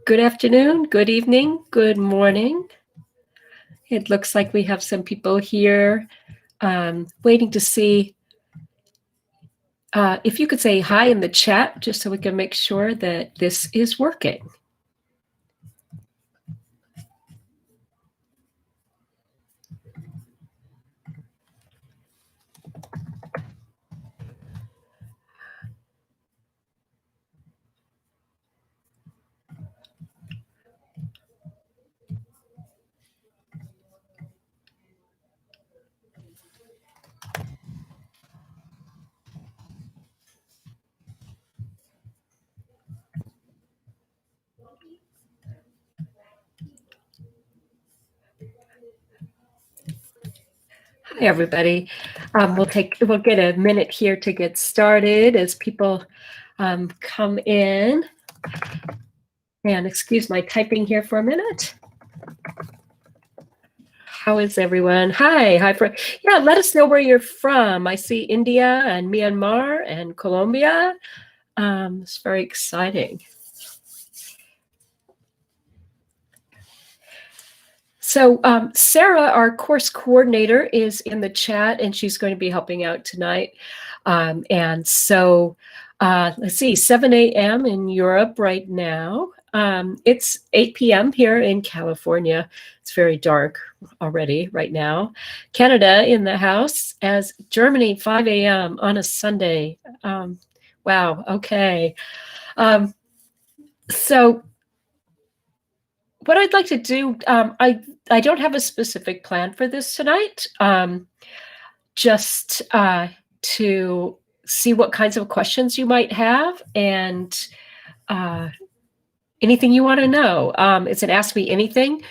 Good afternoon, good evening, good morning. It looks like we have some people here waiting to see if you could say hi in the chat, just so we can make sure that this is working. Hi, everybody. We'll get a minute here to get started as people come in. And excuse my typing here for a minute. How is everyone? Hi. Yeah, let us know where you're from. I see India and Myanmar and Colombia. It's very exciting. So Sarah, our course coordinator, is in the chat, and she's going to be helping out tonight. And so let's see, 7 a.m. in Europe right now. It's 8 p.m. here in California. It's very dark already right now. Canada in the house, as Germany, 5 a.m. on a Sunday. Wow, okay. So what I'd like to do, I don't have a specific plan for this tonight, just to see what kinds of questions you might have and anything you want to know. It's an Ask Me Anything,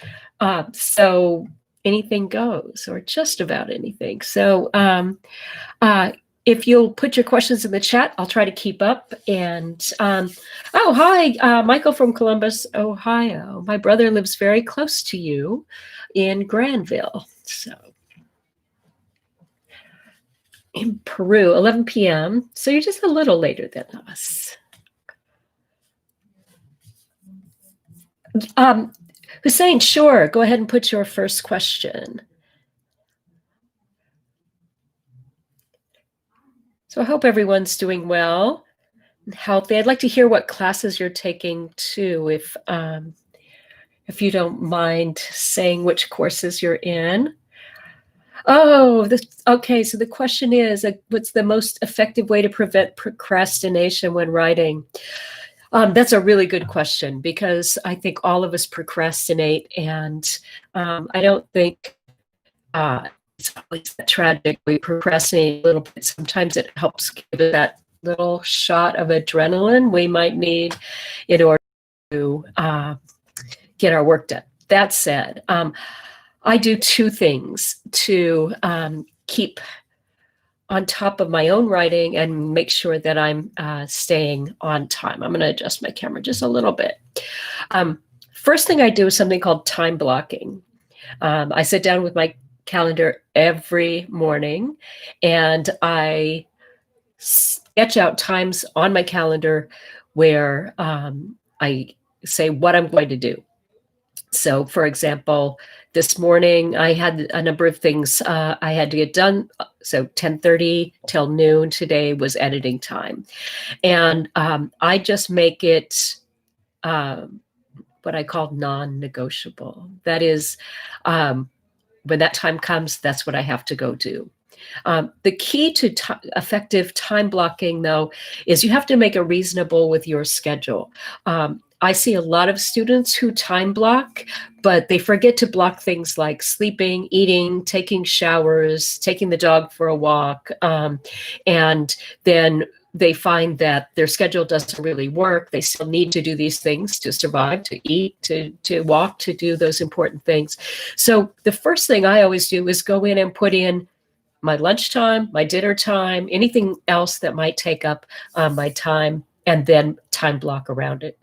so anything goes, or just about anything. So if you'll put your questions in the chat, I'll try to keep up. And oh, hi, Michael from Columbus, Ohio. My brother lives very close to you in Granville. So in Peru, 11 p.m. So you're just a little later than us. Hussein, sure, go ahead and put your first question. So I hope everyone's doing well and healthy. I'd like to hear what classes you're taking too, if you don't mind saying which courses you're in. Oh, okay. So the question is, what's the most effective way to prevent procrastination when writing? That's a really good question, because I think all of us procrastinate, and I don't think it's always that tragic. We procrastinate a little bit. Sometimes it helps give it that little shot of adrenaline we might need in order to get our work done. That said, I do two things to keep on top of my own writing and make sure that I'm staying on time. I'm going to adjust my camera just a little bit. First thing I do is something called time blocking. I sit down with my calendar every morning, and I sketch out times on my calendar where I say what I'm going to do. So, for example, this morning I had a number of things I had to get done. So 10:30 till noon today was editing time. And I just make it what I call non-negotiable. That is, when that time comes, that's what I have to go do. The key to effective time blocking, though, is you have to make it reasonable with your schedule. I see a lot of students who time block, but they forget to block things like sleeping, eating, taking showers, taking the dog for a walk, and then they find that their schedule doesn't really work. They still need to do these things to survive, to eat, to walk, to do those important things. So the first thing I always do is go in and put in my lunchtime, my dinner time, anything else that might take up my time, and then time block around it.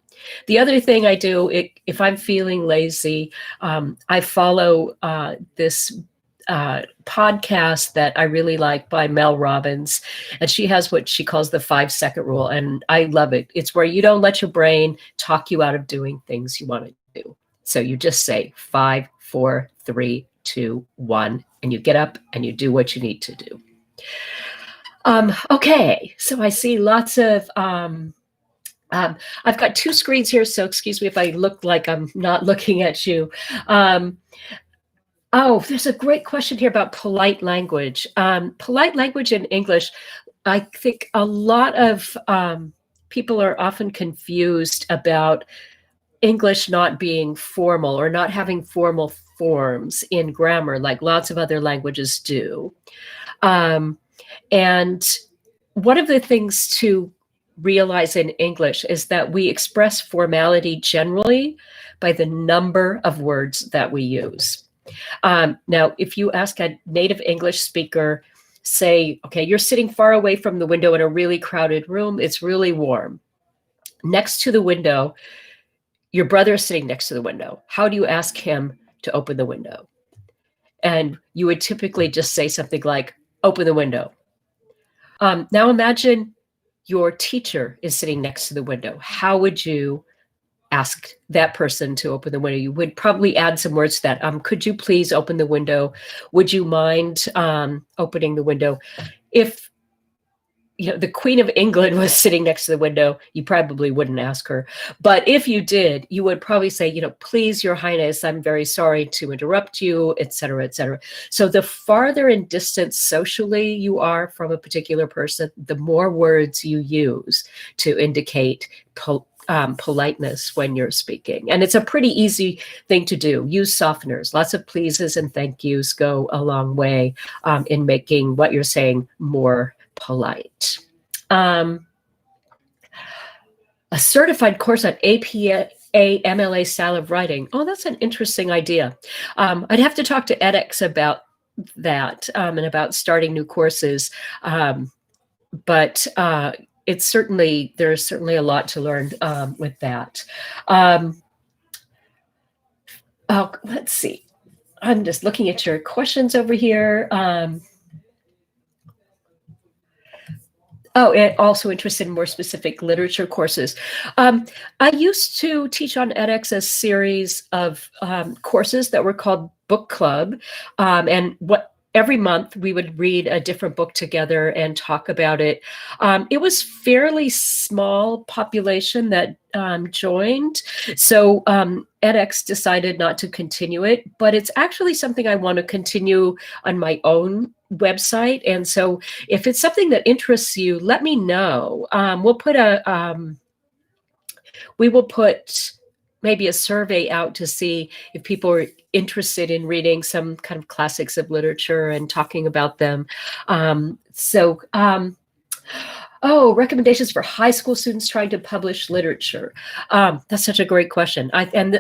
The other thing I do, if I'm feeling lazy, I follow this podcast that I really like by Mel Robbins, and she has what she calls the 5-second rule, and I love it. It's where you don't let your brain talk you out of doing things you want to do. So you just say 5, 4, 3, 2, 1, and you get up and you do what you need to do. Okay, so I see lots of I've got 2 screens here, so excuse me if I look like I'm not looking at you. Oh, there's a great question here about polite language. Polite language in English, I think a lot of people are often confused about English not being formal or not having formal forms in grammar like lots of other languages do. And one of the things to realize in English is that we express formality generally by the number of words that we use. Now, if you ask a native English speaker, say, okay, you're sitting far away from the window in a really crowded room, it's really warm. Next to the window, your brother is sitting next to the window. How do you ask him to open the window? And you would typically just say something like, open the window. Now imagine your teacher is sitting next to the window. How would you ask that person to open the window? You would probably add some words to that. Could you please open the window? Would you mind opening the window? If the Queen of England was sitting next to the window, you probably wouldn't ask her. But if you did, you would probably say, please, Your Highness, I'm very sorry to interrupt you, et cetera, et cetera. So the farther in distance socially you are from a particular person, the more words you use to indicate politeness when you're speaking. And it's a pretty easy thing to do. Use softeners. Lots of pleases and thank yous go a long way in making what you're saying more polite. A certified course on APA MLA style of writing. Oh, that's an interesting idea. I'd have to talk to edX about that and about starting new courses. But there's certainly a lot to learn with that. Let's see. I'm just looking at your questions over here. And also interested in more specific literature courses. I used to teach on edX a series of courses that were called Book Club. And every month we would read a different book together and talk about it. It was fairly small population that joined. So edX decided not to continue it, but it's actually something I want to continue on my own website. And so if it's something that interests you, let me know. We will put maybe a survey out to see if people are interested in reading some kind of classics of literature and talking about them. Recommendations for high school students trying to publish literature. That's such a great question.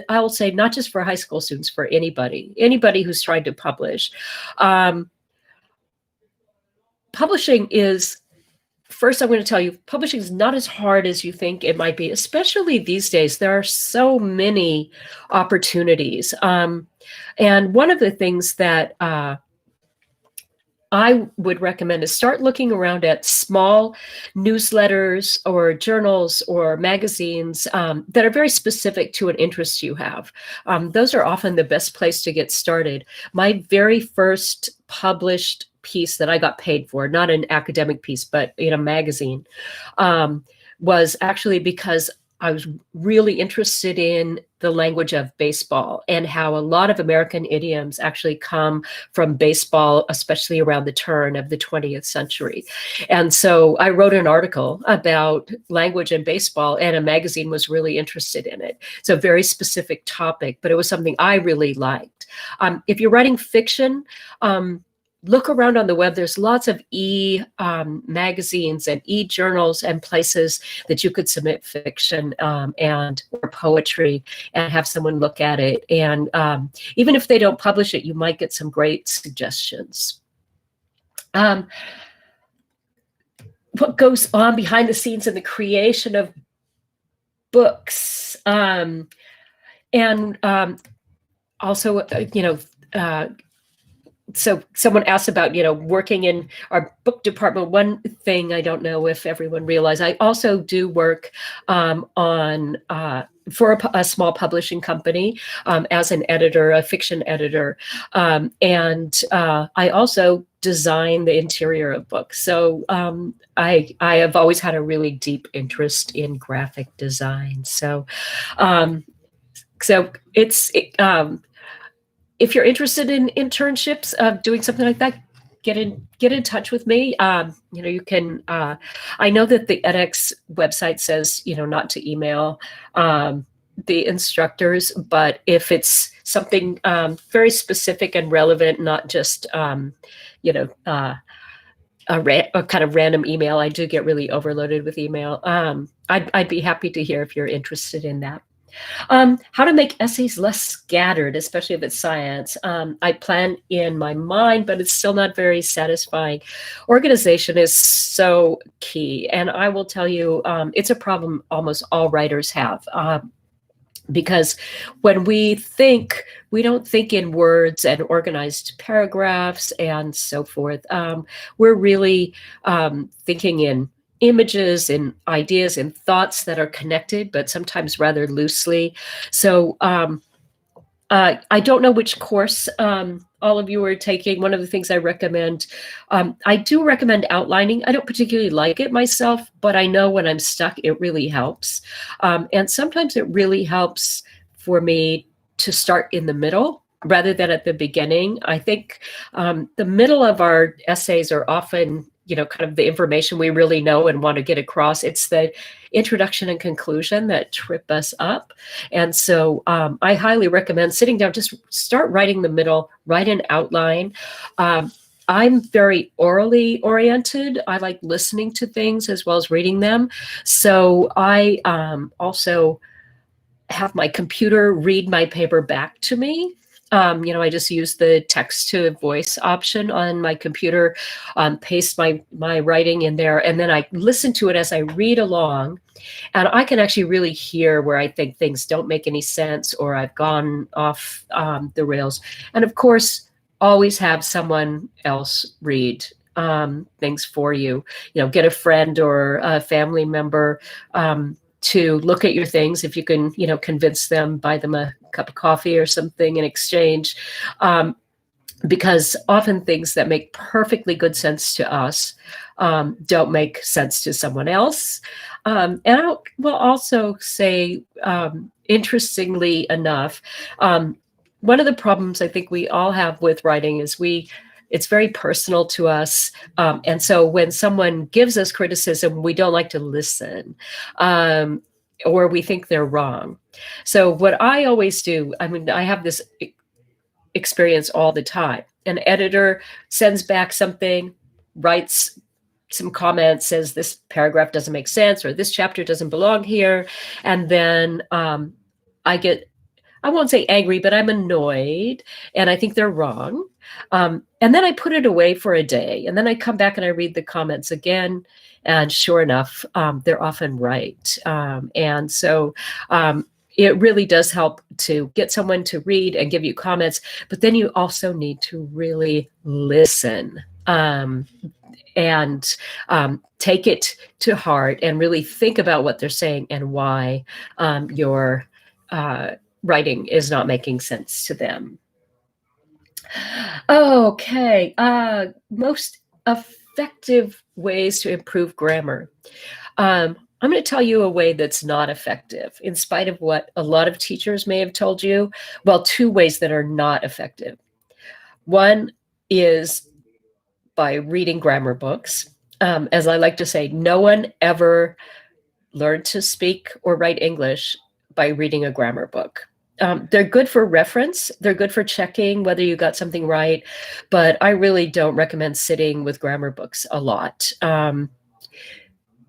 I'll say not just for high school students, for anybody who's trying to publish. Publishing is, first I'm going to tell you, publishing is not as hard as you think it might be, especially these days. There are so many opportunities. And one of the things that I would recommend is start looking around at small newsletters or journals or magazines that are very specific to an interest you have. Those are often the best place to get started. My very first published piece that I got paid for, not an academic piece, but in a magazine, was actually because I was really interested in the language of baseball and how a lot of American idioms actually come from baseball, especially around the turn of the 20th century. And so I wrote an article about language and baseball, and a magazine was really interested in it. It's a very specific topic, but it was something I really liked. If you're writing fiction, look around on the web. There's lots of magazines and journals and places that you could submit fiction or poetry and have someone look at it. And even if they don't publish it, you might get some great suggestions. What goes on behind the scenes in the creation of books? Also, so someone asked about, working in our book department. One thing I don't know if everyone realized, I also do work for a small publishing company as an editor, a fiction editor. And I also design the interior of books. So I have always had a really deep interest in graphic design. So it's if you're interested in internships, doing something like that, get in touch with me. You can. I know that the edX website says not to email the instructors, but if it's something very specific and relevant, not just a kind of random email. I do get really overloaded with email. I'd be happy to hear if you're interested in that. How to make essays less scattered, especially if it's science. I plan in my mind, but it's still not very satisfying. Organization is so key. And I will tell you, it's a problem almost all writers have. Because when we think, we don't think in words and organized paragraphs and so forth. We're really thinking in images and ideas and thoughts that are connected, but sometimes rather loosely. So I don't know which course all of you are taking. One of the things I recommend, I do recommend outlining. I don't particularly like it myself, but I know when I'm stuck, it really helps. And sometimes it really helps for me to start in the middle rather than at the beginning. I think the middle of our essays are often kind of the information we really know and want to get across. It's the introduction and conclusion that trip us up. And so I highly recommend sitting down, just start writing the middle, write an outline. I'm very orally oriented. I like listening to things as well as reading them. So I also have my computer read my paper back to me. I just use the text to voice option on my computer, paste my writing in there, and then I listen to it as I read along. And I can actually really hear where I think things don't make any sense or I've gone off the rails. And of course, always have someone else read things for you. Get a friend or a family member to look at your things. If you can, convince them, buy them a cup of coffee or something in exchange. Because often things that make perfectly good sense to us don't make sense to someone else. And I will also say, interestingly enough, one of the problems I think we all have with writing is it's very personal to us. And so when someone gives us criticism, we don't like to listen, or we think they're wrong. So what I always do, I have this experience all the time. An editor sends back something, writes some comments, says this paragraph doesn't make sense, or this chapter doesn't belong here. And then I won't say angry, but I'm annoyed and I think they're wrong. And then I put it away for a day, and then I come back and I read the comments again. And sure enough, they're often right. And so it really does help to get someone to read and give you comments, but then you also need to really listen and take it to heart and really think about what they're saying and why your writing is not making sense to them. Okay, most effective ways to improve grammar. I'm going to tell you a way that's not effective, in spite of what a lot of teachers may have told you. Well, two ways that are not effective. One is by reading grammar books. As I like to say, no one ever learned to speak or write English by reading a grammar book. They're good for reference. They're good for checking whether you got something right, but I really don't recommend sitting with grammar books a lot.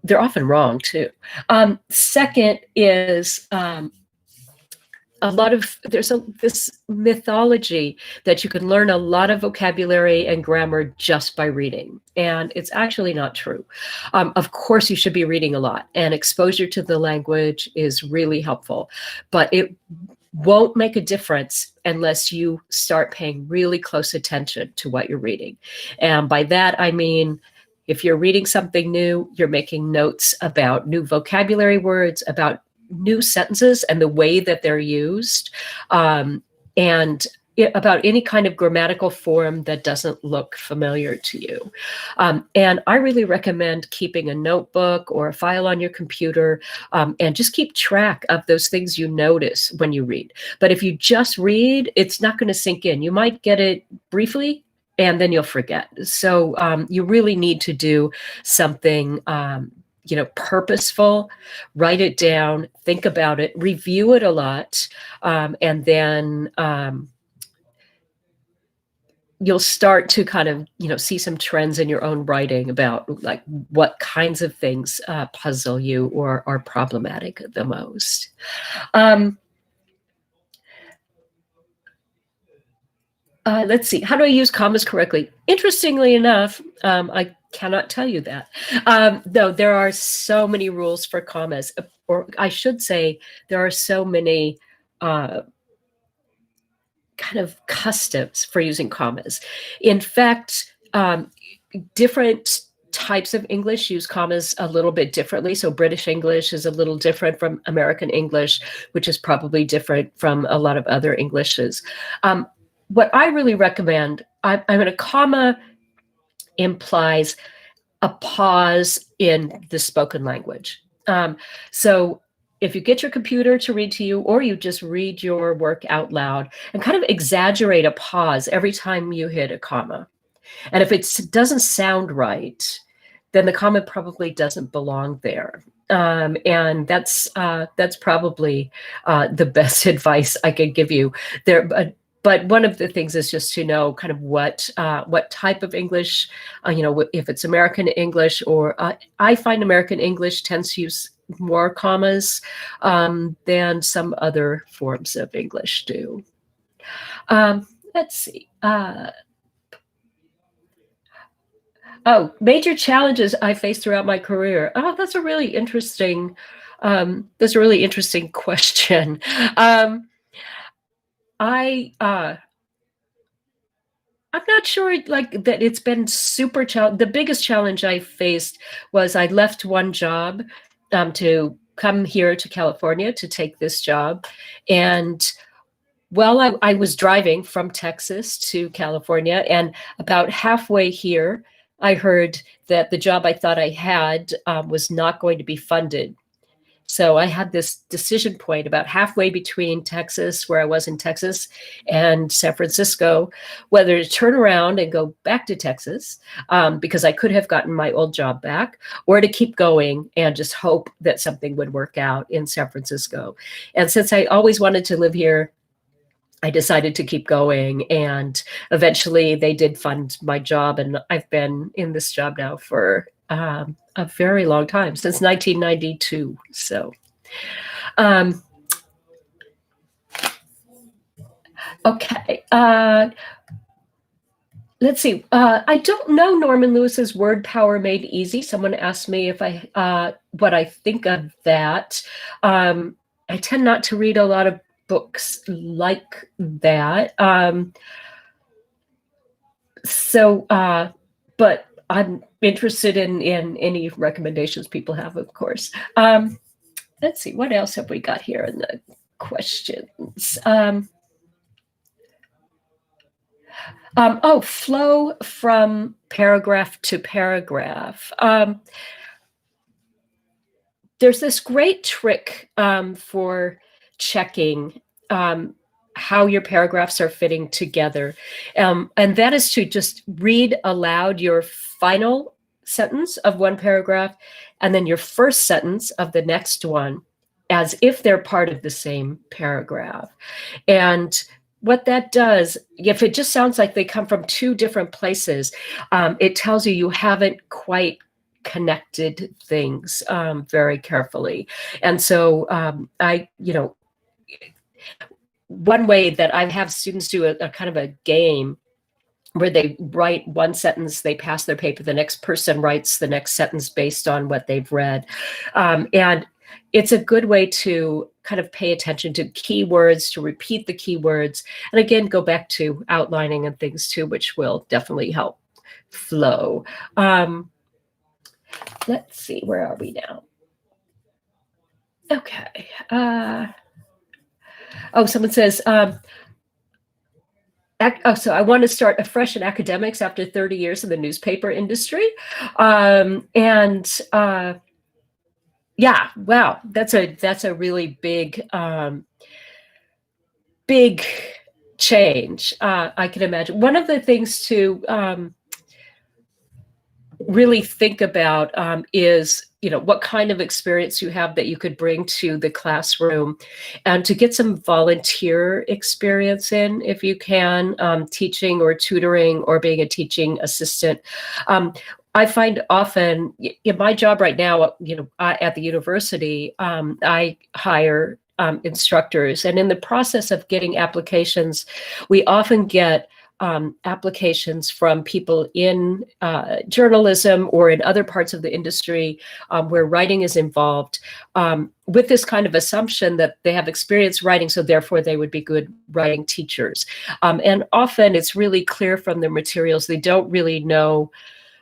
They're often wrong too. Second is there's this mythology that you can learn a lot of vocabulary and grammar just by reading, and it's actually not true. Of course, you should be reading a lot, and exposure to the language is really helpful, but it won't make a difference unless you start paying really close attention to what you're reading. And by that, I mean, if you're reading something new, you're making notes about new vocabulary words, about new sentences and the way that they're used, and about any kind of grammatical form that doesn't look familiar to you. And I really recommend keeping a notebook or a file on your computer, and just keep track of those things you notice when you read. But if you just read, it's not going to sink in. You might get it briefly, and then you'll forget. So you really need to do something purposeful. Write it down, think about it, review it a lot, and then you'll start to kind of, see some trends in your own writing about like what kinds of things puzzle you or are problematic the most. Let's see, how do I use commas correctly? Interestingly enough, I cannot tell you that. Though there are so many rules for commas, or I should say there are so many kind of customs for using commas. In fact, different types of English use commas a little bit differently. So British English is a little different from American English, which is probably different from a lot of other Englishes. What I really recommend, I mean, a comma implies a pause in the spoken language. So if you get your computer to read to you, or you just read your work out loud and kind of exaggerate a pause every time you hit a comma. And if it doesn't sound right, then the comma probably doesn't belong there. And that's probably the best advice I could give you there. But one of the things is just to know kind of what type of English, if it's American English, or I find American English tends to use more commas than some other forms of English do. Let's see. Major challenges I faced throughout my career. Oh, that's a really interesting question. I'm not sure like that it's been super challenging. The biggest challenge I faced was I left one job to come here to California to take this job. And while I was driving from Texas to California, and about halfway here, I heard that the job I thought I had was not going to be funded. So I had this decision point about halfway between Texas, where I was in Texas, and San Francisco, whether to turn around and go back to Texas, because I could have gotten my old job back, or to keep going and just hope that something would work out in San Francisco. And since I always wanted to live here, I decided to keep going, and eventually they did fund my job, and I've been in this job now for a very long time, since 1992. So, okay. Let's see. I don't know Norman Lewis's Word Power Made Easy. Someone asked me if what I think of that. I tend not to read a lot of books like that. But I'm interested in any recommendations people have, of course. Let's see, what else have we got here in the questions? Flow from paragraph to paragraph. There's this great trick for checking how your paragraphs are fitting together. And that is to just read aloud your final sentence of one paragraph and then your first sentence of the next one, as if they're part of the same paragraph. And what that does, if it just sounds like they come from two different places, it tells you haven't quite connected things very carefully. And so one way that I have students do a kind of a game where they write one sentence, they pass their paper, the next person writes the next sentence based on what they've read. And it's a good way to kind of pay attention to keywords, to repeat the keywords, and again, go back to outlining and things too, which will definitely help flow. Let's see, where are we now? Okay. Someone says, so I want to start afresh in academics after 30 years in the newspaper industry. Yeah, wow, that's a really big big change. I can imagine. One of the things to really think about is, what kind of experience you have that you could bring to the classroom, and to get some volunteer experience in, if you can, teaching or tutoring or being a teaching assistant. I find often in my job right now, at the university, I hire instructors, and in the process of getting applications, we often get applications from people in journalism or in other parts of the industry where writing is involved, with this kind of assumption that they have experience writing, so therefore they would be good writing teachers. And often it's really clear from their materials, they don't really know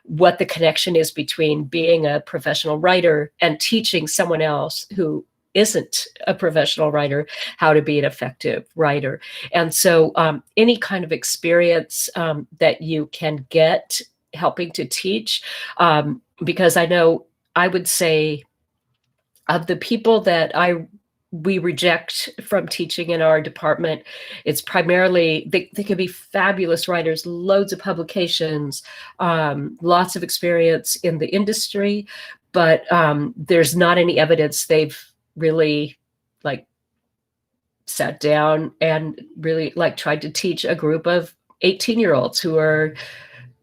what the connection is between being a professional writer and teaching someone else who isn't a professional writer how to be an effective writer. And so any kind of experience that you can get helping to teach, because I know, I would say, of the people that we reject from teaching in our department, it's primarily, they can be fabulous writers, loads of publications, lots of experience in the industry, but there's not any evidence they've really sat down and really tried to teach a group of 18-year-olds who are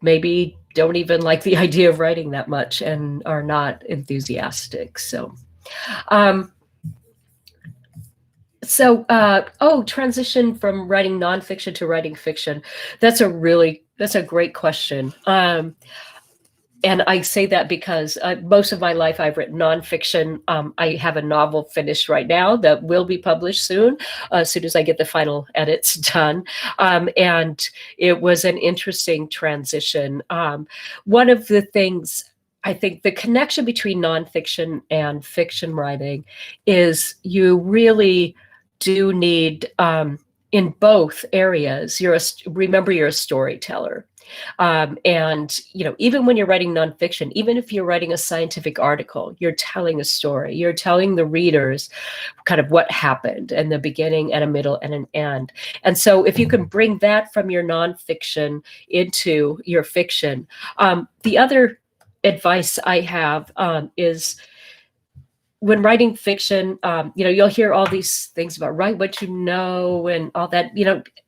maybe don't even like the idea of writing that much and are not enthusiastic. So transition from writing nonfiction to writing fiction. That's a great question. And I say that because most of my life I've written nonfiction. I have a novel finished right now that will be published soon, as soon as I get the final edits done. And it was an interesting transition. One of the things, I think the connection between nonfiction and fiction writing is you really do need, in both areas, remember you're a storyteller. And even when you're writing nonfiction, even if you're writing a scientific article, you're telling a story. You're telling the readers kind of what happened in the beginning and a middle and an end. And so if you can bring that from your nonfiction into your fiction, the other advice I have is, when writing fiction, you'll hear all these things about write what you know and all that.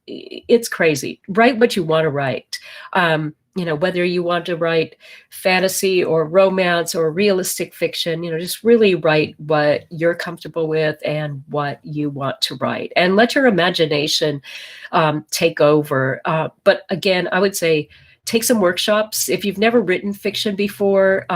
It's crazy. Write what you want to write. Whether you want to write fantasy or romance or realistic fiction, just really write what you're comfortable with and what you want to write, and let your imagination take over. But again, I would say take some workshops. If you've never written fiction before,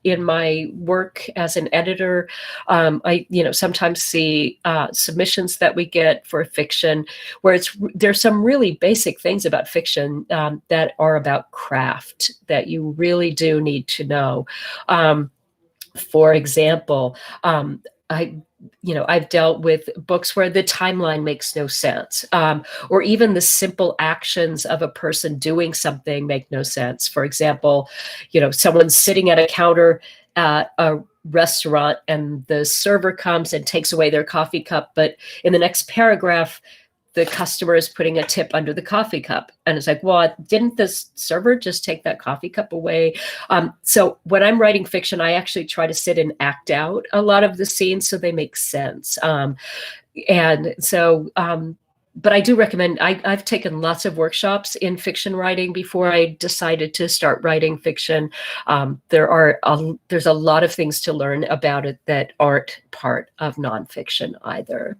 in my work as an editor, I sometimes see submissions that we get for fiction where there's some really basic things about fiction that are about craft that you really do need to know. For example, I've dealt with books where the timeline makes no sense, or even the simple actions of a person doing something make no sense. For example, someone's sitting at a counter at a restaurant and the server comes and takes away their coffee cup, but in the next paragraph, the customer is putting a tip under the coffee cup. And it's like, well, didn't the server just take that coffee cup away? So when I'm writing fiction, I actually try to sit and act out a lot of the scenes so they make sense. And so, but I do recommend, I've taken lots of workshops in fiction writing before I decided to start writing fiction. There's a lot of things to learn about it that aren't part of nonfiction either.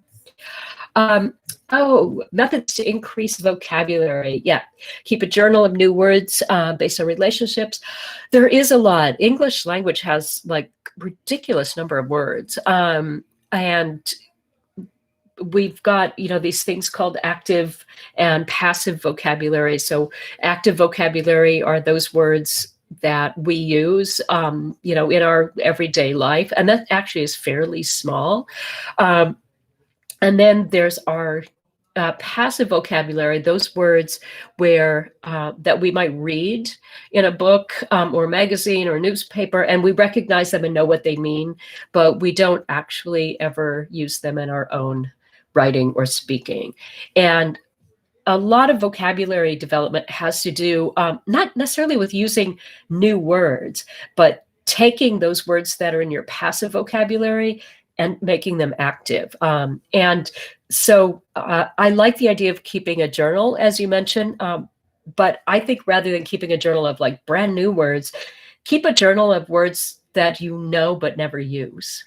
Oh, methods to increase vocabulary. Yeah, keep a journal of new words based on relationships. There is a lot. English language has like ridiculous number of words, and we've got, these things called active and passive vocabulary. So active vocabulary are those words that we use, in our everyday life, and that actually is fairly small. And then there's our passive vocabulary, those words where that we might read in a book or magazine or newspaper, and we recognize them and know what they mean, but we don't actually ever use them in our own writing or speaking. And a lot of vocabulary development has to do not necessarily with using new words, but taking those words that are in your passive vocabulary and making them active. And so I like the idea of keeping a journal, as you mentioned, but I think rather than keeping a journal of like brand new words, keep a journal of words that you know but never use.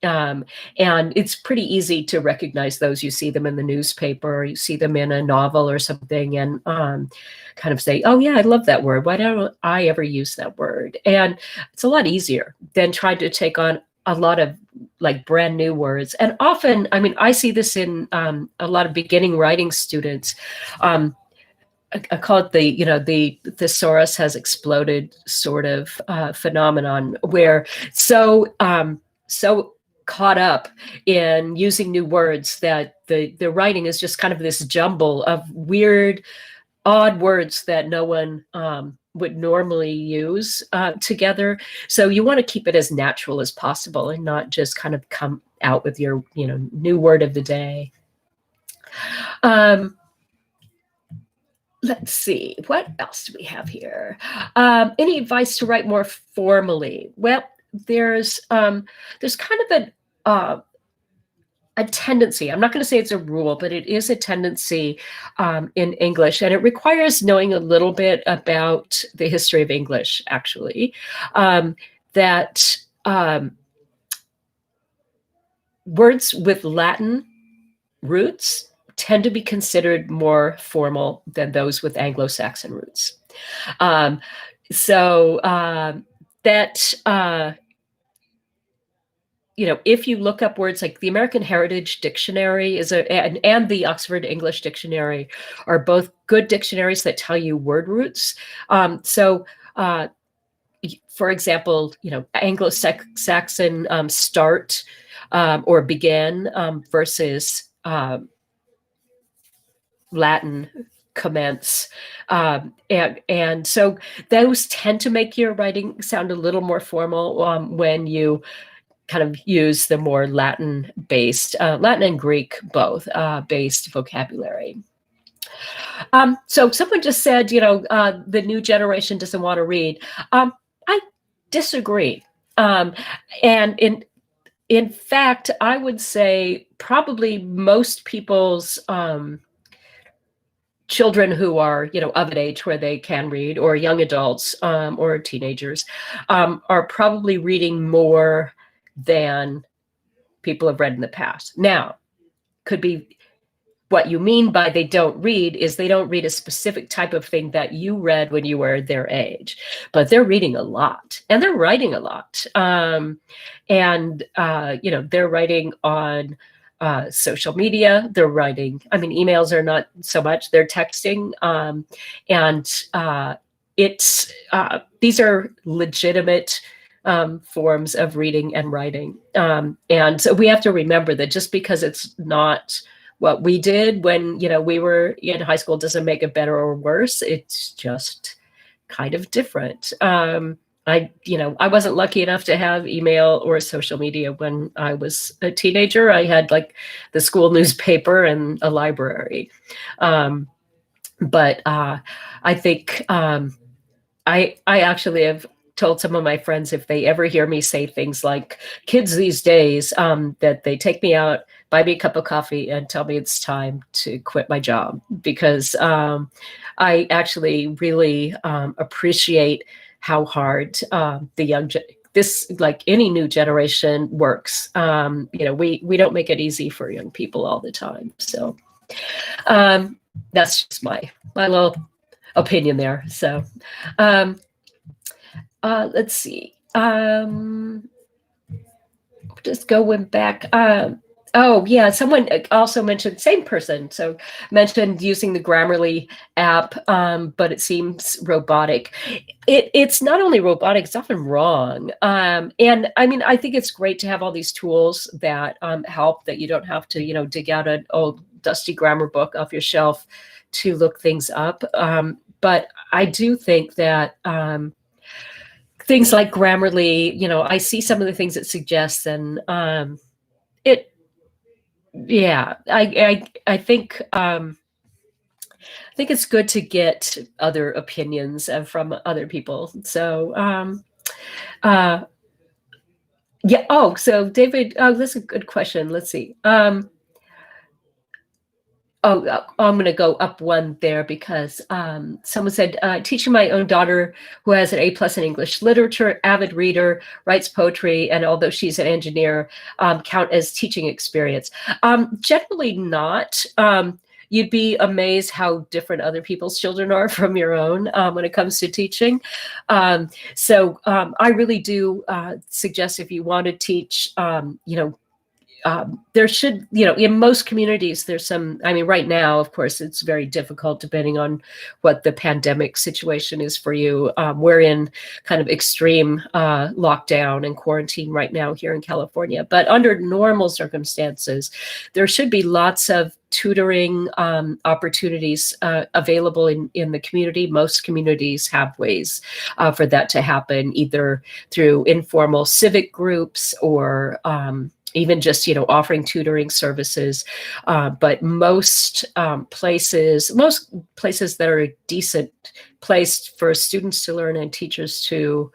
And it's pretty easy to recognize those. You see them in the newspaper, or you see them in a novel or something, and kind of say, oh yeah, I love that word. Why don't I ever use that word? And it's a lot easier than trying to take on a lot of like brand new words. And often, I mean, I see this in a lot of beginning writing students. I call it the thesaurus has exploded sort of phenomenon, where so caught up in using new words that the writing is just kind of this jumble of weird, odd words that no one would normally use together. So you want to keep it as natural as possible and not just kind of come out with your new word of the day. Let's see, what else do we have here? Any advice to write more formally? Well, there's kind of a tendency. I'm not going to say it's a rule, but it is a tendency in English, and it requires knowing a little bit about the history of English, actually, that words with Latin roots tend to be considered more formal than those with Anglo-Saxon roots. If you look up words like the American Heritage Dictionary and the Oxford English Dictionary are both good dictionaries that tell you word roots. For example, Anglo-Saxon start or begin versus Latin commence, and so those tend to make your writing sound a little more formal when you kind of use the more Latin-based, Latin and Greek both based vocabulary. So someone just said, the new generation doesn't want to read. I disagree. And in fact, I would say probably most people's children who are, of an age where they can read, or young adults or teenagers are probably reading more than people have read in the past. Now, could be what you mean by they don't read is they don't read a specific type of thing that you read when you were their age, but they're reading a lot and they're writing a lot. They're writing on social media, they're writing, emails are not so much, they're texting. These are legitimate forms of reading and writing. And so we have to remember that just because it's not what we did when, we were in high school doesn't make it better or worse. It's just kind of different. I wasn't lucky enough to have email or social media when I was a teenager. I had like the school newspaper and a library. But I think I actually have told some of my friends if they ever hear me say things like kids these days, that they take me out, buy me a cup of coffee and tell me it's time to quit my job, because I actually really appreciate how hard the this, like any new generation, works. We don't make it easy for young people all the time. So that's just my little opinion there. So let's see. Just going back. Oh yeah, someone also mentioned, same person, so mentioned using the Grammarly app, but it seems robotic. It's not only robotic, it's often wrong. And I mean, I think it's great to have all these tools that help, that you don't have to, dig out an old dusty grammar book off your shelf to look things up. But I do think that things like Grammarly, I see some of the things it suggests, and yeah, I think it's good to get other opinions from other people. So yeah. Oh, so David, that's a good question. Let's see. I'm going to go up one there because someone said, teaching my own daughter who has an A+ in English literature, avid reader, writes poetry, and although she's an engineer, count as teaching experience. Generally not. You'd be amazed how different other people's children are from your own when it comes to teaching. So I really do suggest, if you want to teach, there should, in most communities, there's some, I mean, right now, of course, it's very difficult depending on what the pandemic situation is for you. We're in kind of extreme lockdown and quarantine right now here in California. But under normal circumstances, there should be lots of tutoring opportunities available in the community. Most communities have ways for that to happen, either through informal civic groups or even just, offering tutoring services. But most places that are a decent place for students to learn and teachers to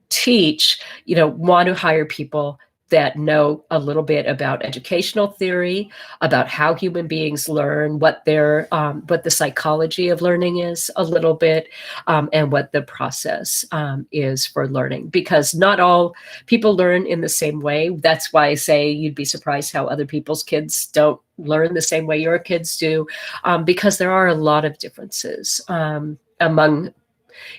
teach, want to hire people that know a little bit about educational theory, about how human beings learn, what the psychology of learning is a little bit, and what the process is for learning. Because not all people learn in the same way. That's why I say you'd be surprised how other people's kids don't learn the same way your kids do, because there are a lot of differences among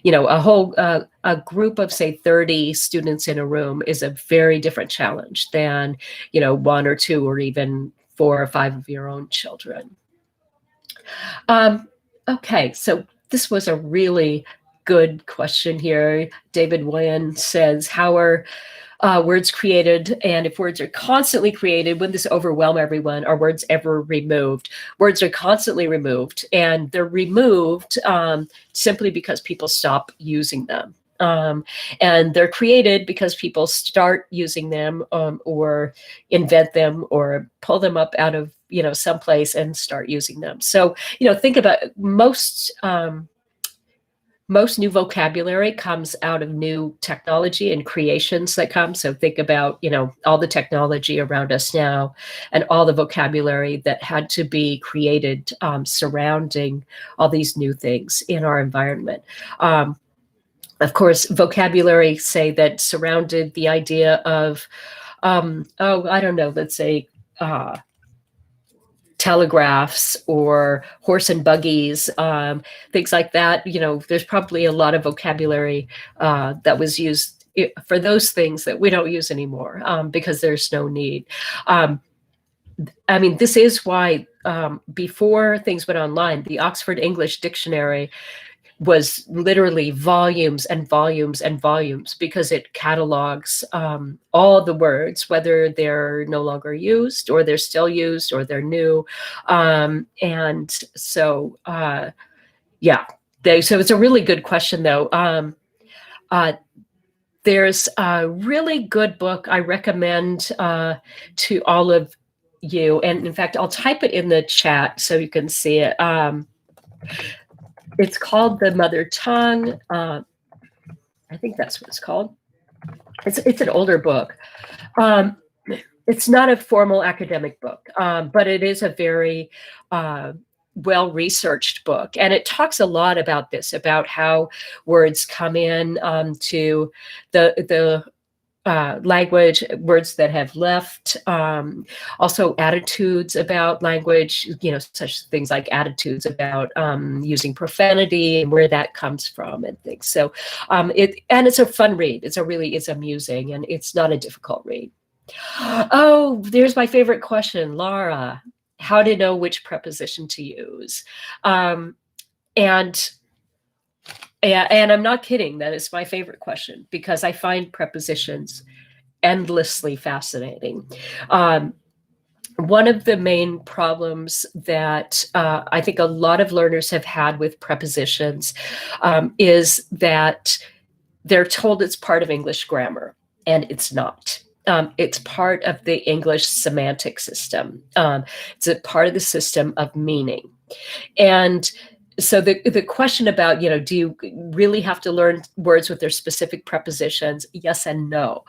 a group of, say, 30 students in a room is a very different challenge than, one or two or even 4 or 5 of your own children. Okay, so this was a really good question here. David Wynn says, how are words created, and if words are constantly created, would this overwhelm everyone? Are words ever removed? Words are constantly removed, and they're removed simply because people stop using them. And they're created because people start using them or invent them or pull them up out of someplace and start using them. So think about most new vocabulary comes out of new technology and creations that come. So think about, all the technology around us now and all the vocabulary that had to be created surrounding all these new things in our environment. Of course, vocabulary, say, that surrounded the idea of, let's say, telegraphs or horse and buggies, things like that. There's probably a lot of vocabulary that was used for those things that we don't use anymore because there's no need. I mean, this is why before things went online, the Oxford English Dictionary was literally volumes and volumes and volumes, because it catalogs all the words, whether they're no longer used or they're still used or they're new. And so, yeah, so it's a really good question, though. There's a really good book I recommend to all of you. And in fact, I'll type it in the chat so you can see it. It's called The Mother Tongue. I think that's what it's called. It's an older book. It's not a formal academic book, but it is a very well-researched book. And it talks a lot about this, about how words come in to the language, words that have left, also attitudes about language, such things like attitudes about using profanity and where that comes from and things. So it's a fun read. It's amusing, and it's not a difficult read. Oh, there's my favorite question, Laura. How to know which preposition to use. And I'm not kidding. That is my favorite question, because I find prepositions endlessly fascinating. One of the main problems that I think a lot of learners have had with prepositions is that they're told it's part of English grammar, and it's not. It's part of the English semantic system. It's a part of the system of meaning. And so the question about, do you really have to learn words with their specific prepositions? Yes and no.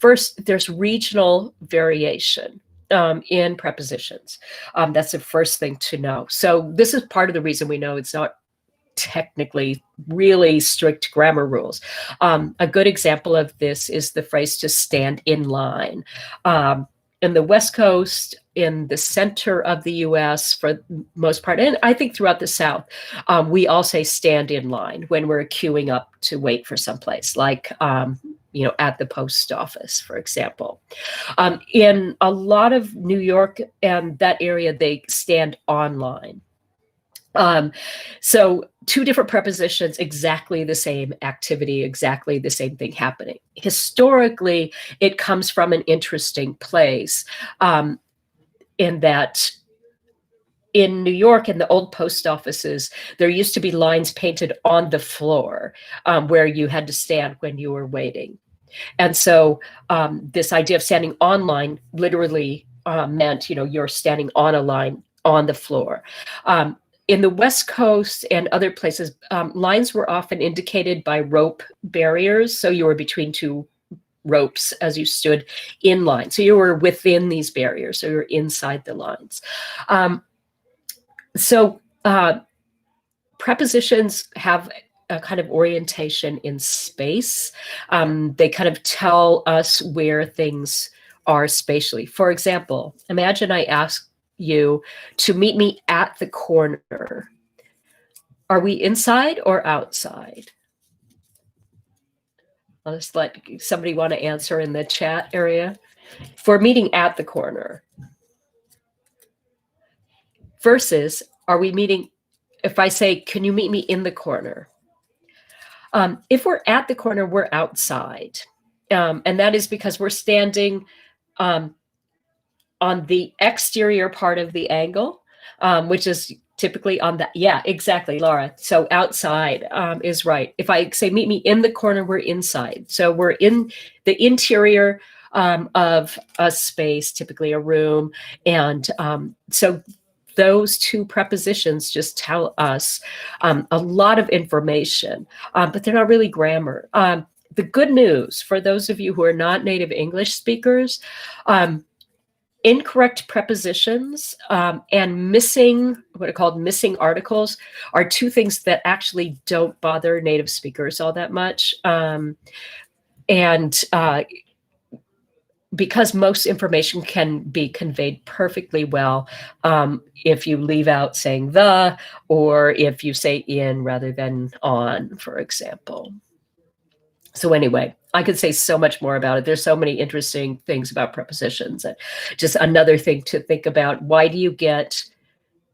First, there's regional variation in prepositions. That's the first thing to know. So this is part of the reason we know it's not technically really strict grammar rules. A good example of this is the phrase to stand in line. In the West Coast, in the center of the US for the most part, and I think throughout the South, we all say stand in line when we're queuing up to wait for someplace, like at the post office, for example. In a lot of New York and that area, they stand online. So two different prepositions, exactly the same activity, exactly the same thing happening. Historically, it comes from an interesting place, in that in New York, in the old post offices, there used to be lines painted on the floor where you had to stand when you were waiting. And so this idea of standing online literally meant, you're standing on a line on the floor. In the West Coast and other places, lines were often indicated by rope barriers. So you were between two ropes as you stood in line. So you were within these barriers, so you're inside the lines. Prepositions have a kind of orientation in space. They kind of tell us where things are spatially. For example, imagine I ask you to meet me at the corner. Are we inside or outside? I'll just let somebody want to answer in the chat area. For meeting at the corner versus, are we meeting, if I say, can you meet me in the corner? If we're at the corner, we're outside. And that is because we're standing on the exterior part of the angle, which is typically on that. Yeah, exactly, Laura. So outside is right. If I say meet me in the corner, we're inside. So we're in the interior of a space, typically a room. And so those two prepositions just tell us a lot of information, but they're not really grammar. The good news for those of you who are not native English speakers, incorrect prepositions and missing, what are called missing articles, are two things that actually don't bother native speakers all that much. Because most information can be conveyed perfectly well if you leave out saying the, or if you say in rather than on, for example. So anyway, I could say so much more about it. There's so many interesting things about prepositions. And just another thing to think about, why do you get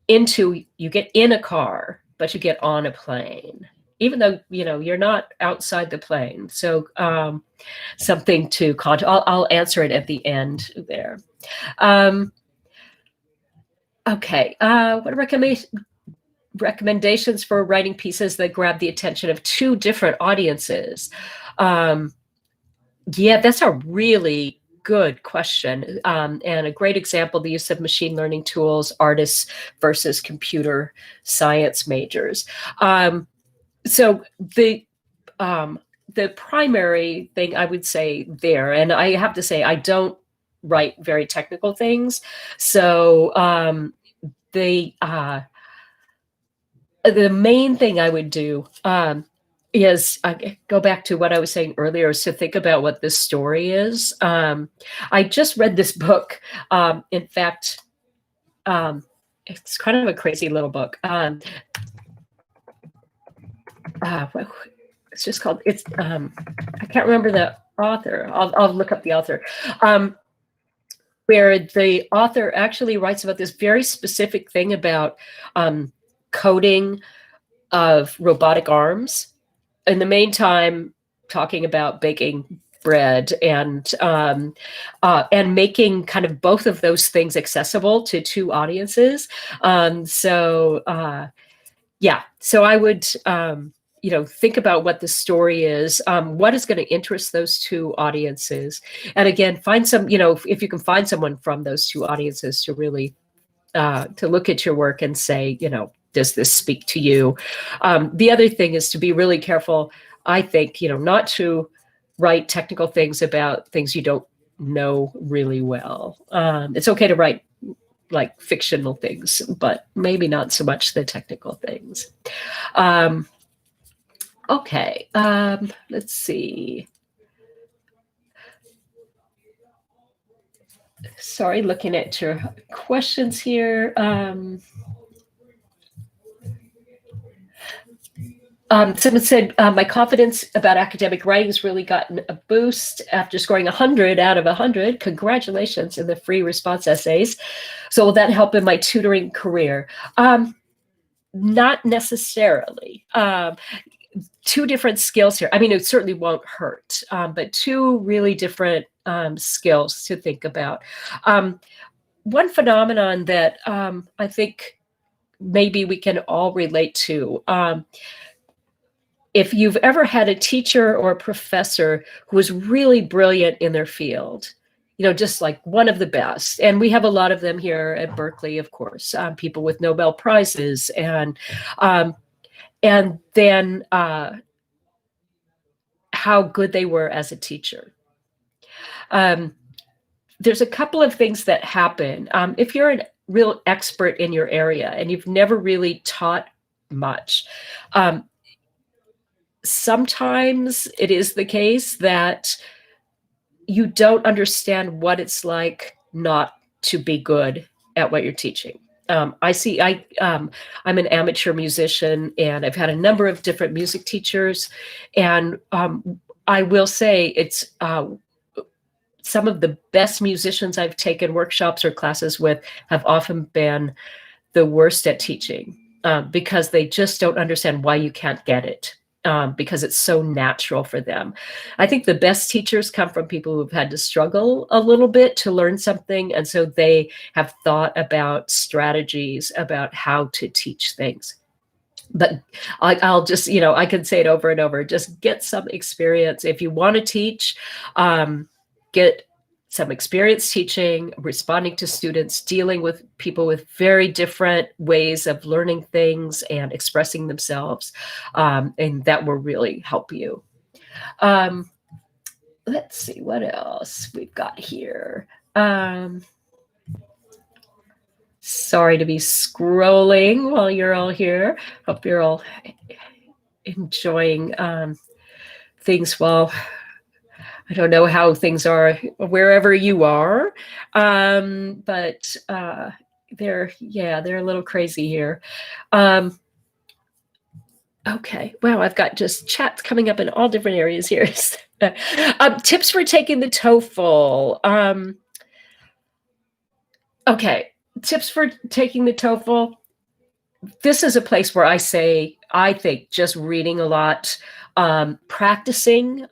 in a car, but you get on a plane? Even though, you're not outside the plane. So something to I'll answer it at the end there. Okay, what recommendations for writing pieces that grab the attention of two different audiences? Yeah, that's a really good question. And a great example, the use of machine learning tools, artists versus computer science majors. So the primary thing I would say there, and I have to say I don't write very technical things, so the main thing I would do, is go back to what I was saying earlier. So think about what this story is. I just read this book. In fact, it's kind of a crazy little book. It's just called, I can't remember the author. I'll look up the author. Where the author actually writes about this very specific thing about coding of robotic arms. In the meantime, talking about baking bread and making kind of both of those things accessible to two audiences. So I would think about what the story is, what is going to interest those two audiences, and again, find some, if you can find someone from those two audiences to really to look at your work and say, does this speak to you? The other thing is to be really careful, I think, not to write technical things about things you don't know really well. It's okay to write like fictional things, but maybe not so much the technical things. Okay, let's see. Sorry, looking at your questions here. Someone said, my confidence about academic writing has really gotten a boost after scoring 100 out of 100. Congratulations in the free response essays. So will that help in my tutoring career? Not necessarily. Two different skills here. I mean, it certainly won't hurt, but two really different skills to think about. One phenomenon that I think maybe we can all relate to, if you've ever had a teacher or a professor who was really brilliant in their field, just like one of the best, and we have a lot of them here at Berkeley, of course, people with Nobel Prizes, and then how good they were as a teacher. There's a couple of things that happen. If you're a real expert in your area and you've never really taught much, sometimes it is the case that you don't understand what it's like not to be good at what you're teaching. I'm an amateur musician, and I've had a number of different music teachers, and I will say it's some of the best musicians I've taken workshops or classes with have often been the worst at teaching, because they just don't understand why you can't get it. Because it's so natural for them. I think the best teachers come from people who've had to struggle a little bit to learn something, and so they have thought about strategies about how to teach things. But I'll just, I can say it over and over, just get some experience. If you want to teach, get some experience teaching, responding to students, dealing with people with very different ways of learning things and expressing themselves, and that will really help you. Let's see what else we've got here. Sorry to be scrolling while you're all here. Hope you're all enjoying things while I don't know how things are wherever you are, but they're a little crazy here. Okay, wow, I've got just chats coming up in all different areas here. Tips for taking the TOEFL. Okay, tips for taking the TOEFL. This is a place where I think just reading a lot, practicing,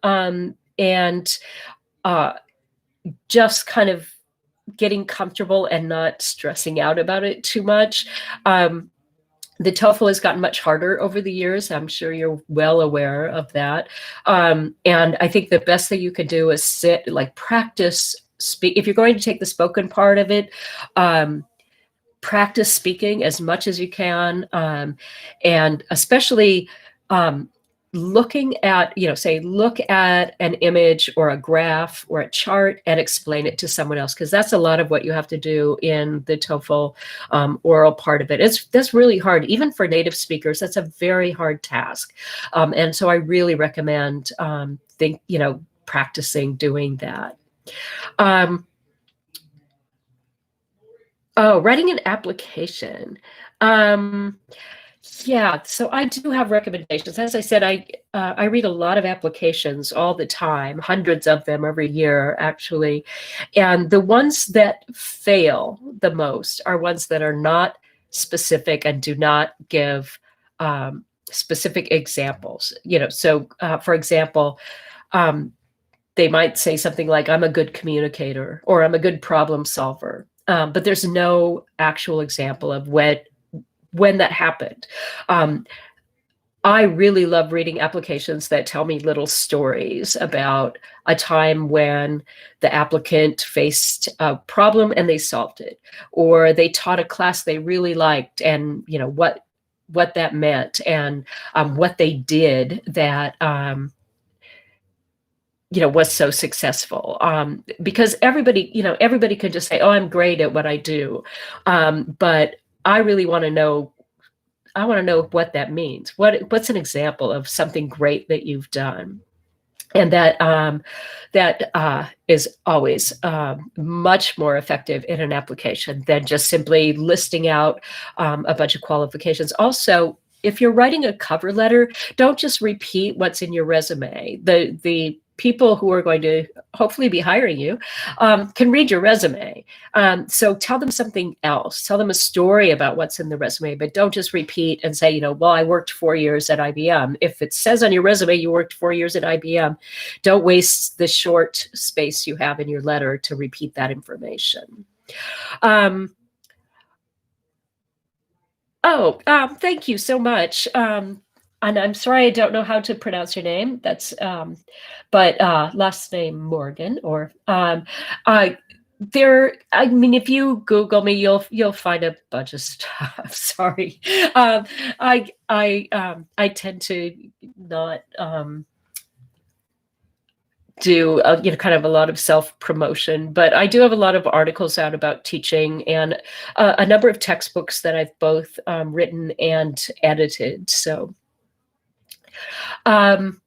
and just kind of getting comfortable and not stressing out about it too much. The TOEFL has gotten much harder over the years. I'm sure you're well aware of that. And I think the best thing you can do is practice speak. If you're going to take the spoken part of it, practice speaking as much as you can, and especially looking at, say, look at an image or a graph or a chart and explain it to someone else, because that's a lot of what you have to do in the TOEFL oral part of it. That's really hard, even for native speakers. That's a very hard task, and so I really recommend practicing doing that. Writing an application. Yeah, so I do have recommendations. As I said, I read a lot of applications all the time, hundreds of them every year, actually. And the ones that fail the most are ones that are not specific and do not give specific examples. So for example, they might say something like, I'm a good communicator, or I'm a good problem solver. But there's no actual example of when that happened. I really love reading applications that tell me little stories about a time when the applicant faced a problem and they solved it, or they taught a class they really liked, and what that meant, and what they did that was so successful. Because everybody can just say, oh, I'm great at what I do. But I really want to know, what that means. What's an example of something great that you've done? And that is always much more effective in an application than just simply listing out a bunch of qualifications. Also, if you're writing a cover letter, don't just repeat what's in your resume. The people who are going to hopefully be hiring you can read your resume. So tell them something else. Tell them a story about what's in the resume, but don't just repeat and say, well, I worked 4 years at IBM. If it says on your resume you worked 4 years at IBM, don't waste the short space you have in your letter to repeat that information. Thank you so much. And I'm sorry I don't know how to pronounce your name. That's but last name Morgan, or if you Google me, you'll find a bunch of stuff. Sorry. I tend to not do kind of a lot of self-promotion, but I do have a lot of articles out about teaching, and a number of textbooks that I've both written and edited. So and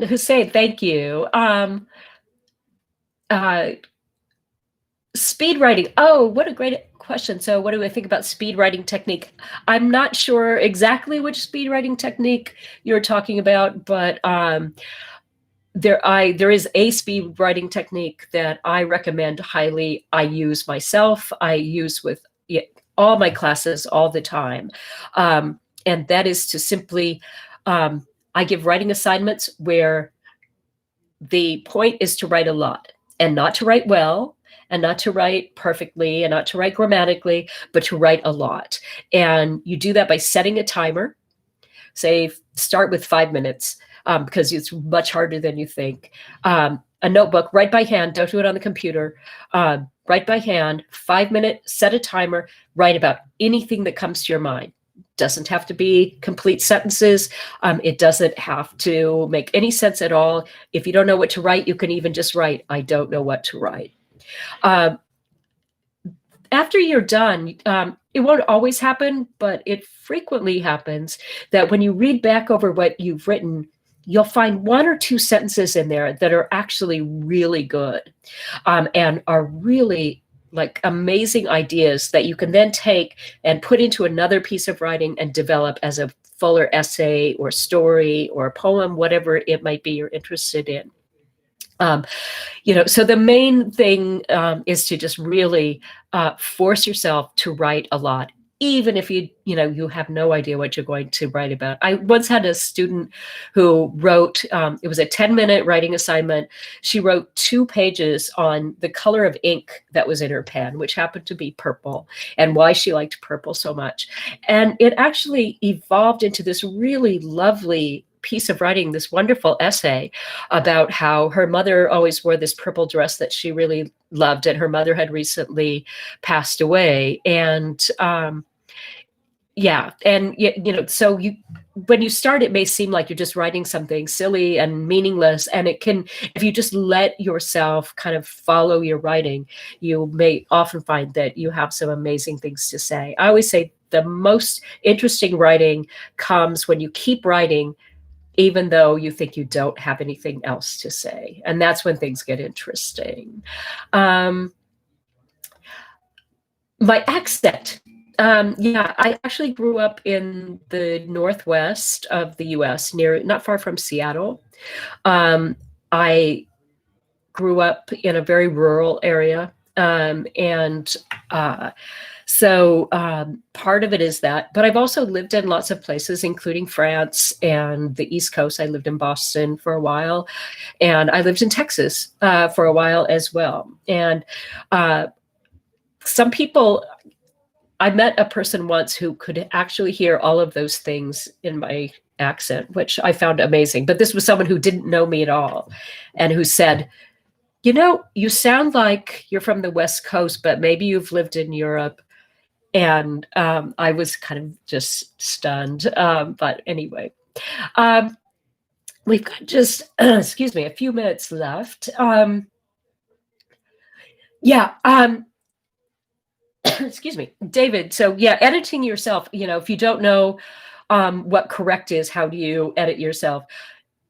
Hussein, thank you. Speed writing. Oh, what a great question. So what do I think about speed writing technique? I'm not sure exactly which speed writing technique you're talking about, but there is a speed writing technique that I recommend highly. I use myself. I use with all my classes all the time. And that is to simply, I give writing assignments where the point is to write a lot, and not to write well, and not to write perfectly, and not to write grammatically, but to write a lot. And you do that by setting a timer. Say, start with 5 minutes, because it's much harder than you think. A notebook, write by hand, don't do it on the computer. Write by hand, 5 minutes, set a timer, write about anything that comes to your mind. Doesn't have to be complete sentences. It doesn't have to make any sense at all. If you don't know what to write, you can even just write, I don't know what to write. After you're done, it won't always happen, but it frequently happens that when you read back over what you've written, you'll find 1 or 2 sentences in there that are actually really good, and are really like amazing ideas that you can then take and put into another piece of writing and develop as a fuller essay or story or poem, whatever it might be you're interested in. So the main thing is to just really force yourself to write a lot, even if you have no idea what you're going to write about. I once had a student who wrote, it was a 10-minute writing assignment. She wrote 2 pages on the color of ink that was in her pen, which happened to be purple, and why she liked purple so much. And it actually evolved into this really lovely piece of writing, this wonderful essay about how her mother always wore this purple dress that she really loved, and her mother had recently passed away. And Yeah, and so when you start, it may seem like you're just writing something silly and meaningless, and it can, if you just let yourself kind of follow your writing, you may often find that you have some amazing things to say. I always say the most interesting writing comes when you keep writing, even though you think you don't have anything else to say, and that's when things get interesting. My accent. Yeah, I actually grew up in the Northwest of the US, not far from Seattle. I grew up in a very rural area. And so part of it is that, but I've also lived in lots of places, including France and the East Coast. I lived in Boston for a while, and I lived in Texas for a while as well. And some people, I met a person once who could actually hear all of those things in my accent, which I found amazing. But this was someone who didn't know me at all and who said, you sound like you're from the West Coast, but maybe you've lived in Europe. And I was kind of just stunned. But anyway, we've got just, excuse me, a few minutes left. Excuse me, David. So yeah, editing yourself, if you don't know what correct is, how do you edit yourself?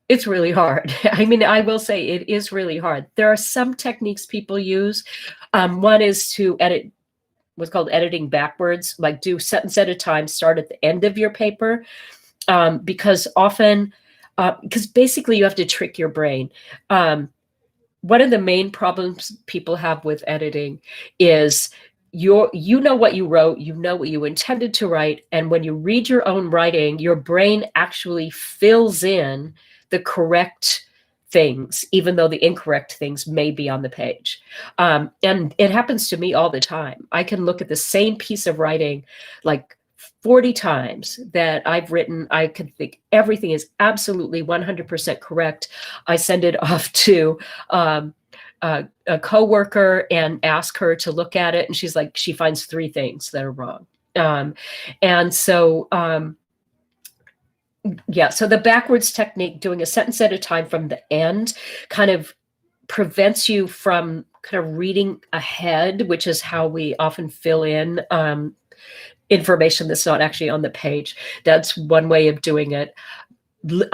It's really hard. I mean, I will say it is really hard. There are some techniques people use. One is to edit what's called editing backwards, like do sentence at a time, start at the end of your paper, because often, because basically you have to trick your brain. One of the main problems people have with editing is you know what you wrote, you know what you intended to write, and when you read your own writing, your brain actually fills in the correct things, even though the incorrect things may be on the page. And it happens to me all the time. I can look at the same piece of writing like 40 times that I've written. I can think everything is absolutely 100% correct. I send it off to a coworker and ask her to look at it, and she's like, she finds 3 things that are wrong. And so yeah, so the backwards technique, doing a sentence at a time from the end, kind of prevents you from kind of reading ahead, which is how we often fill in information that's not actually on the page. That's one way of doing it.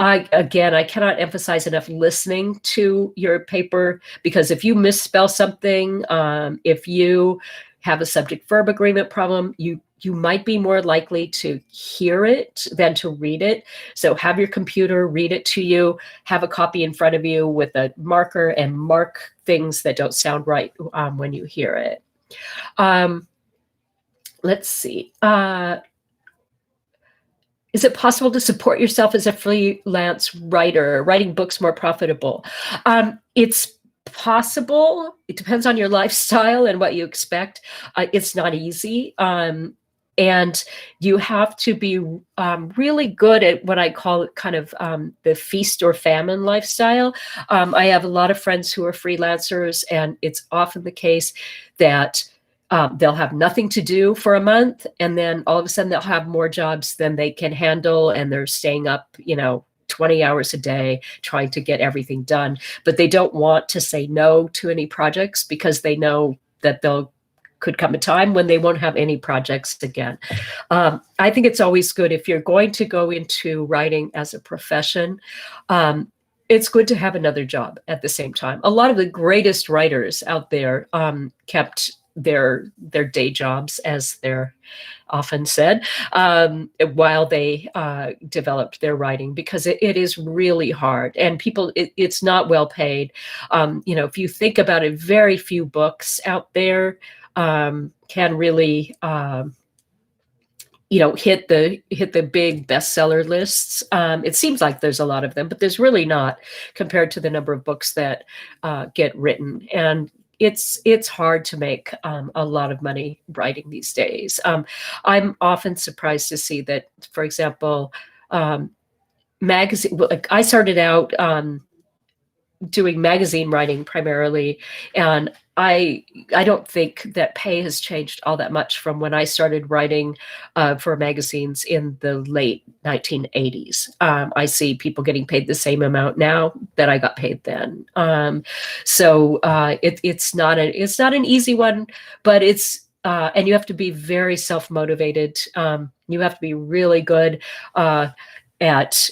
I cannot emphasize enough listening to your paper, because if you misspell something, if you have a subject-verb agreement problem, you might be more likely to hear it than to read it. So have your computer read it to you, have a copy in front of you with a marker, and mark things that don't sound right when you hear it. Let's see. Is it possible to support yourself as a freelance writer, writing books more profitable? It's possible. It depends on your lifestyle and what you expect. It's not easy. And you have to be really good at what I call kind of the feast or famine lifestyle. I have a lot of friends who are freelancers, and it's often the case that they'll have nothing to do for a month, and then all of a sudden they'll have more jobs than they can handle, and they're staying up, 20 hours a day trying to get everything done. But they don't want to say no to any projects, because they know that could come a time when they won't have any projects again. I think it's always good, if you're going to go into writing as a profession, it's good to have another job at the same time. A lot of the greatest writers out there kept their day jobs, as they're often said, while they developed their writing, because it is really hard, and it's not well paid. If you think about it, very few books out there can really hit the big bestseller lists. It seems like there's a lot of them, but there's really not, compared to the number of books that get written. And it's hard to make a lot of money writing these days. I'm often surprised to see that, for example, magazine. Like, I started out doing magazine writing primarily, and I don't think that pay has changed all that much from when I started writing for magazines in the late 1980s. I see people getting paid the same amount now that I got paid then. So it's not an easy one, but it's and you have to be very self-motivated. You have to be really good at,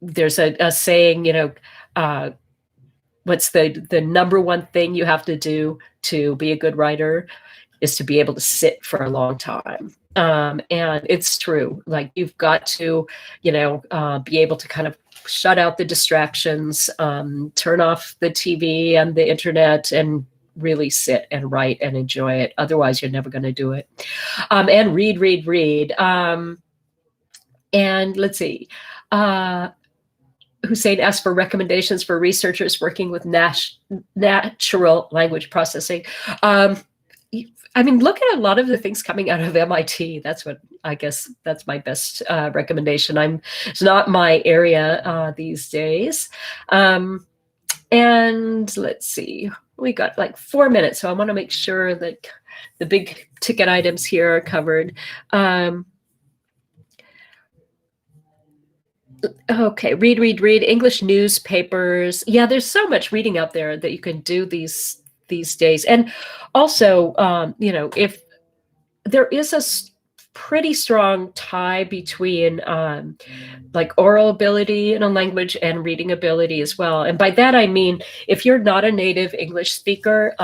there's a saying, what's the number one thing you have to do to be a good writer is to be able to sit for a long time. And it's true. Like, you've got to, be able to kind of shut out the distractions, turn off the TV and the internet, and really sit and write and enjoy it. Otherwise, you're never going to do it. And read. And let's see. Hussein asked for recommendations for researchers working with natural language processing. Look at a lot of the things coming out of MIT. That's my best recommendation. It's not my area these days. And let's see, we got like 4 minutes, so I want to make sure that the big ticket items here are covered. Okay, read English newspapers. Yeah, there's so much reading out there that you can do these days. And also, if there is a pretty strong tie between like oral ability in a language and reading ability as well. And by that I mean, if you're not a native English speaker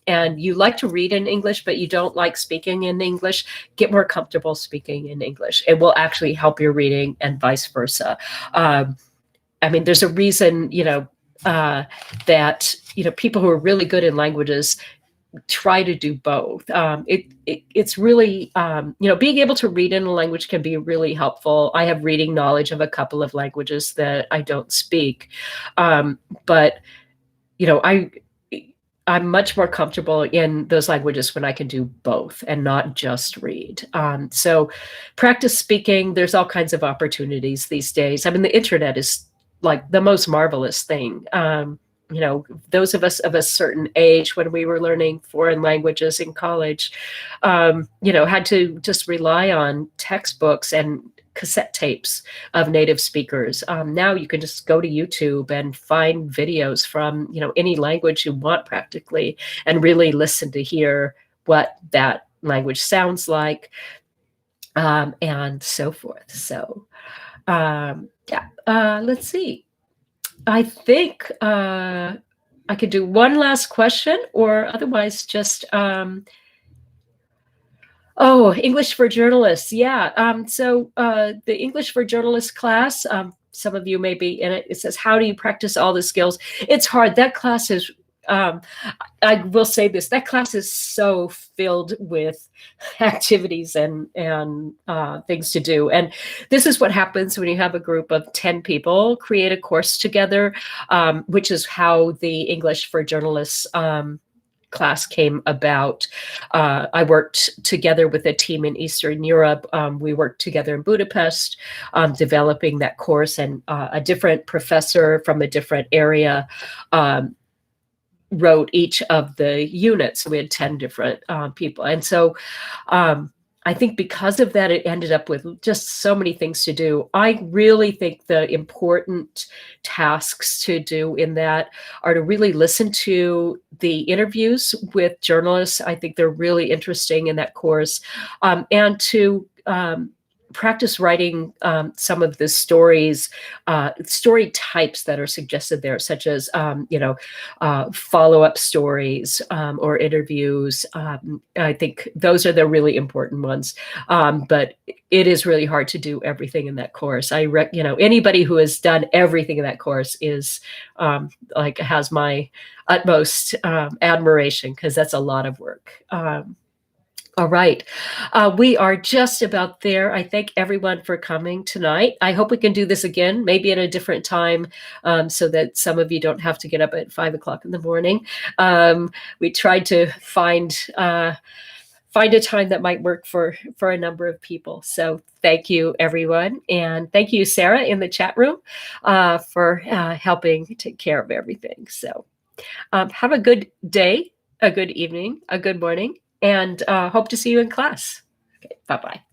and you like to read in English but you don't like speaking in English, get more comfortable speaking in English. It will actually help your reading, and vice versa. There's a reason that people who are really good in languages try to do both. It's really, being able to read in a language can be really helpful. I have reading knowledge of a couple of languages that I don't speak. But I'm much more comfortable in those languages when I can do both and not just read. So practice speaking. There's all kinds of opportunities these days. The internet is like the most marvelous thing. Those of us of a certain age, when we were learning foreign languages in college, had to just rely on textbooks and cassette tapes of native speakers. Now you can just go to YouTube and find videos from, any language you want practically, and really listen to hear what that language sounds like, and so forth. So, let's see. I think I could do one last question, or otherwise just, English for journalists. Yeah. So the English for journalists class, some of you may be in it. It says, how do you practice all the skills? It's hard. That class is, I will say this, that class is so filled with activities and things to do. And this is what happens when you have a group of 10 people create a course together, which is how the English for Journalists class came about. I worked together with a team in Eastern Europe. We worked together in Budapest, developing that course, and a different professor from a different area wrote each of the units. So we had 10 different people. And so I think because of that, it ended up with just so many things to do. I really think the important tasks to do in that are to really listen to the interviews with journalists. I think they're really interesting in that course, and to practice writing some of the stories, story types that are suggested there, such as, follow-up stories or interviews. I think those are the really important ones. But it is really hard to do everything in that course. Anybody who has done everything in that course is has my utmost admiration, because that's a lot of work. All right. We are just about there. I thank everyone for coming tonight. I hope we can do this again, maybe at a different time, so that some of you don't have to get up at 5 o'clock in the morning. We tried to find find a time that might work for a number of people. So thank you, everyone. And thank you, Sarah, in the chat room for helping take care of everything. So have a good day, a good evening, a good morning, and hope to see you in class. Okay, bye-bye.